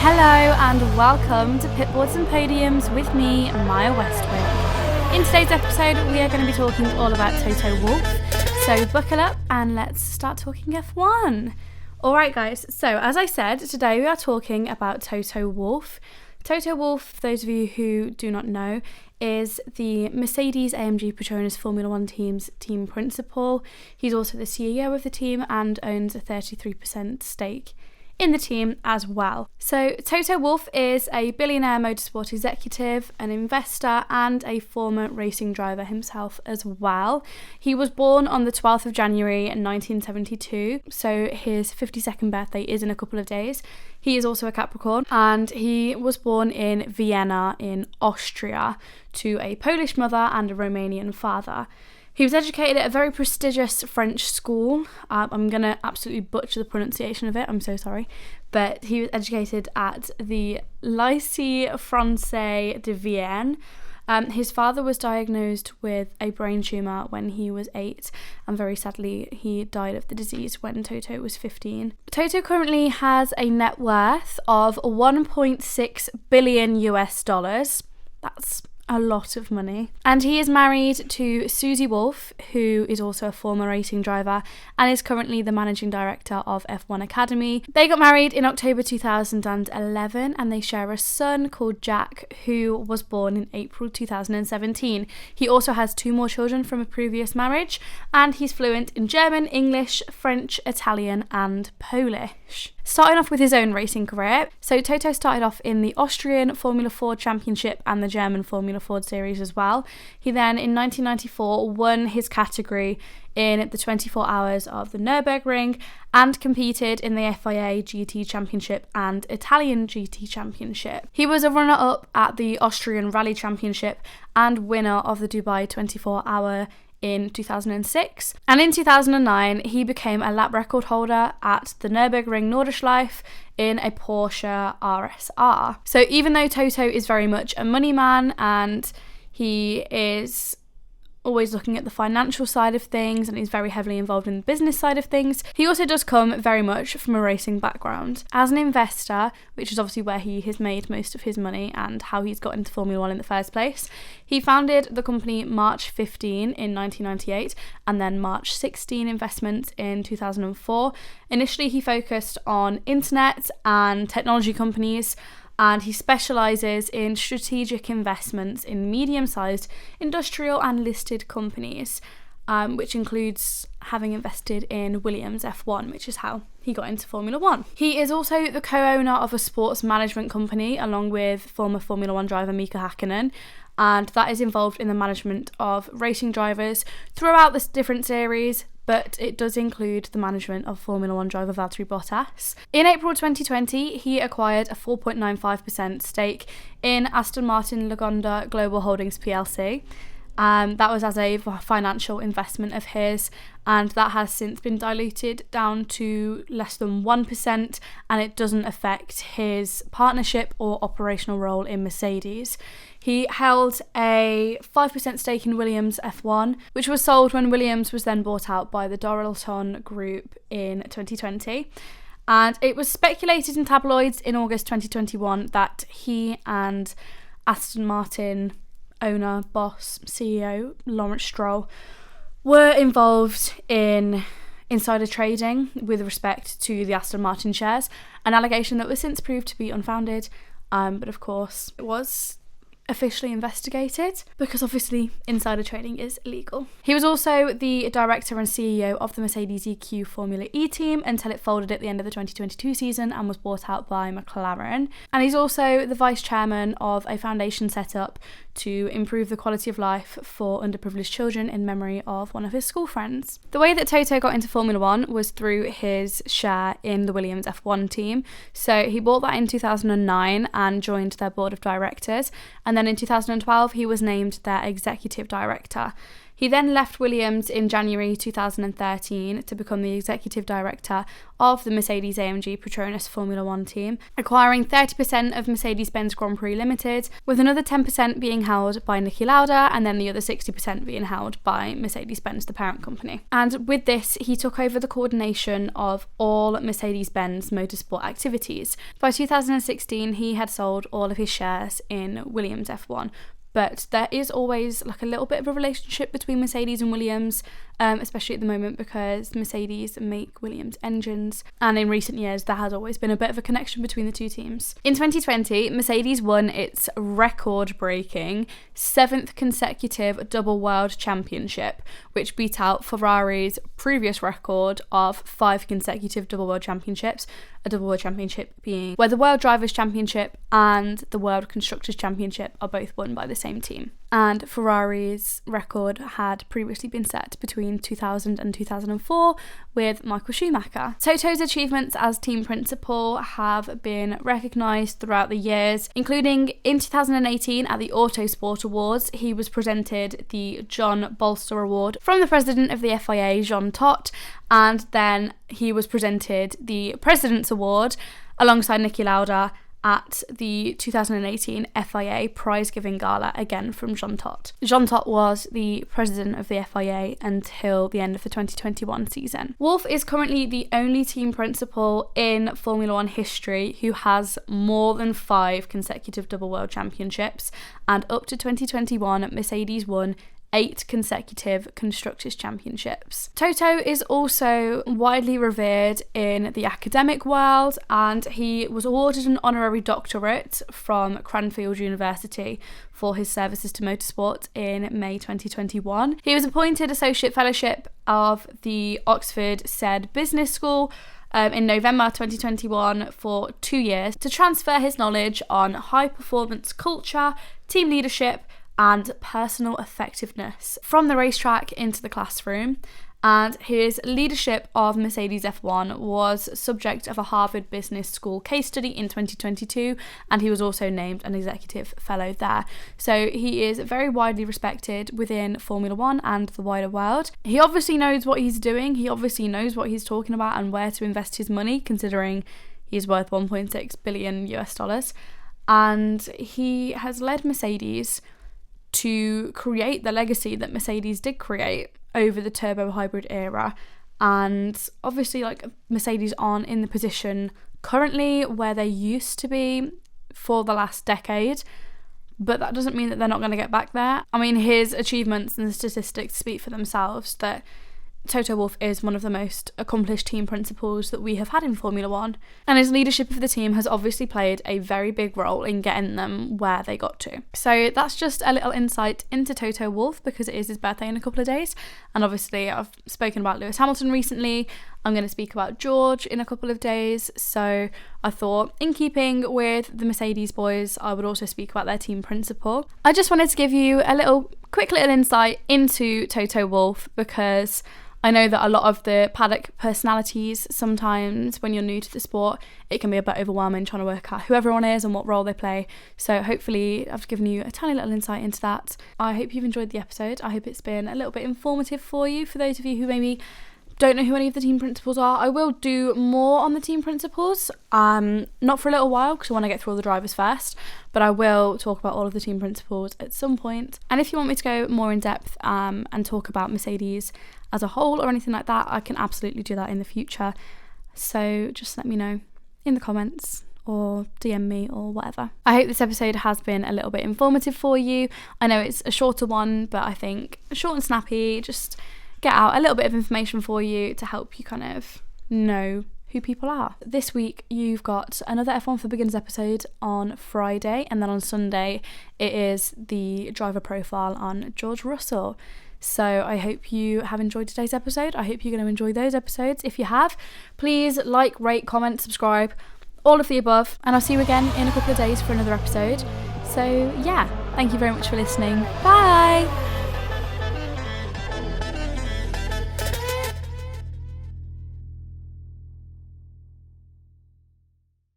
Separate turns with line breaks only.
Hello and welcome to Pitboards and Podiums with me, Maya Westwick. In today's episode, we are going to be talking all about Toto Wolff. So buckle up and let's start talking F1. Alright guys, so as I said, today we are talking about Toto Wolff. Toto Wolff, for those of you who do not know, is the Mercedes-AMG Petronas Formula 1 team's team principal. He's also the CEO of the team and owns a 33% stake in the team as well. So Toto Wolff is a billionaire motorsport executive, an investor and a former racing driver himself as well. He was born on the 12th of January 1972, so his 52nd birthday is in a couple of days. He is also a Capricorn and he was born in Vienna in Austria to a Polish mother and a Romanian father. He was educated at a very prestigious French school. I'm going to absolutely butcher the pronunciation of it, I'm so sorry. But he was educated at the Lycée Français de Vienne. His father was diagnosed with a brain tumour when he was 8, and very sadly he died of the disease when Toto was 15. Toto currently has a net worth of 1.6 billion US dollars. That's a lot of money. And he is married to Susie Wolff, who is also a former racing driver and is currently the managing director of F1 Academy. They got married in October 2011 and they share a son called Jack, who was born in April 2017. He also has 2 more children from a previous marriage and he's fluent in German, English, French, Italian and Polish. Starting off with his own racing career, so Toto started off in the Austrian Formula Ford Championship and the German Formula Ford Series as well. He then, in 1994, won his category in the 24 hours of the Nürburgring and competed in the FIA GT Championship and Italian GT Championship. He was a runner-up at the Austrian Rally Championship and winner of the Dubai 24-hour in 2006, and in 2009 he became a lap record holder at the Nürburgring Nordschleife in a Porsche RSR. So even though Toto is very much a money man and he is always looking at the financial side of things and he's very heavily involved in the business side of things, he also does come very much from a racing background. As an investor, which is obviously where he has made most of his money and how he's got into Formula 1 in the first place, he founded the company March 15 in 1998 and then March 16 Investments in 2004. Initially he focused on internet and technology companies, and he specialises in strategic investments in medium-sized industrial and listed companies, which includes having invested in Williams F1, which is how he got into Formula 1. He is also the co-owner of a sports management company along with former Formula 1 driver Mika Hakkinen, and that is involved in the management of racing drivers throughout the different series, but it does include the management of Formula 1 driver Valtteri Bottas. In April 2020, he acquired a 4.95% stake in Aston Martin Lagonda Global Holdings plc. That was as a financial investment of his, and that has since been diluted down to less than 1%, and it doesn't affect his partnership or operational role in Mercedes. He held a 5% stake in Williams F1, which was sold when Williams was then bought out by the Dorilton Group in 2020. And it was speculated in tabloids in August 2021 that he and Aston Martin owner, boss, CEO Lawrence Stroll were involved in insider trading with respect to the Aston Martin shares, an allegation that was since proved to be unfounded, but of course it was officially investigated because obviously insider trading is illegal. He was also the director and CEO of the Mercedes EQ Formula E team until it folded at the end of the 2022 season and was bought out by McLaren. And he's also the vice chairman of a foundation set up to improve the quality of life for underprivileged children in memory of one of his school friends. The way that Toto got into Formula 1 was through his share in the Williams F1 team. So he bought that in 2009 and joined their board of directors, and then in 2012 he was named their executive director. He He then left Williams in January 2013 to become the executive director of the Mercedes-AMG Petronas Formula One team, acquiring 30% of Mercedes-Benz Grand Prix Limited, with another 10% being held by Niki Lauda and then the other 60% being held by Mercedes-Benz, the parent company. And with this, he took over the coordination of all Mercedes-Benz motorsport activities. By 2016, he had sold all of his shares in Williams F1. But there is always like a little bit of a relationship between Mercedes and Williams, especially at the moment because Mercedes make Williams engines. And in recent years, there has always been a bit of a connection between the two teams. In 2020, Mercedes won its record-breaking 7th consecutive double world championship, which beat out Ferrari's previous record of 5 consecutive double world championships. A double world championship being where the World Drivers' Championship and the World Constructors' Championship are both won by the same team. And Ferrari's record had previously been set between 2000 and 2004 with Michael Schumacher. Toto's achievements as team principal have been recognised throughout the years, including in 2018 at the Autosport Awards. He was presented the John Bolster Award from the president of the FIA, Jean Todt, and then he was presented the President's Award alongside Niki Lauda at the 2018 FIA prize-giving gala, again from Jean Todt. Jean Todt was the president of the FIA until the end of the 2021 season. Wolff is currently the only team principal in Formula One history who has more than 5 consecutive double world championships, and up to 2021, Mercedes won 8 consecutive Constructors' Championships. Toto is also widely revered in the academic world, and he was awarded an honorary doctorate from Cranfield University for his services to motorsport in May 2021. He was appointed Associate Fellowship of the Oxford Said Business School in November 2021 for 2 years to transfer his knowledge on high performance culture, team leadership, and personal effectiveness from the racetrack into the classroom. And his leadership of Mercedes F1 was subject of a Harvard Business School case study in 2022, and he was also named an executive fellow there. So he is very widely respected within Formula One and the wider world. He obviously knows what he's doing, he obviously knows what he's talking about and where to invest his money, considering he's worth $1.6 billion US, and he has led Mercedes to create the legacy that Mercedes did create over the turbo hybrid era. And obviously, like, Mercedes aren't in the position currently where they used to be for the last decade, but that doesn't mean that they're not going to get back there. I mean, his achievements and the statistics speak for themselves, that Toto Wolff is one of the most accomplished team principals that we have had in Formula One, and his leadership of the team has obviously played a very big role in getting them where they got to. So that's just a little insight into Toto Wolff, because it is his birthday in a couple of days, and obviously I've spoken about Lewis Hamilton recently. I'm going to speak about George in a couple of days, so I thought, in keeping with the Mercedes boys, I would also speak about their team principal. I just wanted to give you a quick little insight into Toto Wolff, because I know that a lot of the Paddock personalities, sometimes when you're new to the sport, it can be a bit overwhelming trying to work out who everyone is and what role they play. So hopefully I've given you a tiny little insight into that. I hope you've enjoyed the episode. I hope it's been a little bit informative for you, for those of you who maybe don't know who any of the team principals are. I will do more on the team principals, not for a little while because I want to get through all the drivers first, but I will talk about all of the team principals at some point. And if you want me to go more in depth and talk about Mercedes as a whole or anything like that, I can absolutely do that in the future. So just let me know in the comments or DM me or whatever. I hope this episode has been a little bit informative for you. I know it's a shorter one, but I think short and snappy, just get out a little bit of information for you to help you kind of know who people are. This week you've got another F1 for Beginners episode on Friday, and then on Sunday it is the driver profile on George Russell. So I hope you have enjoyed today's episode. I hope you're going to enjoy those episodes. If you have, please like, rate, comment, subscribe, all of the above, and I'll see you again in a couple of days for another episode. So yeah, thank you very much for listening. Bye!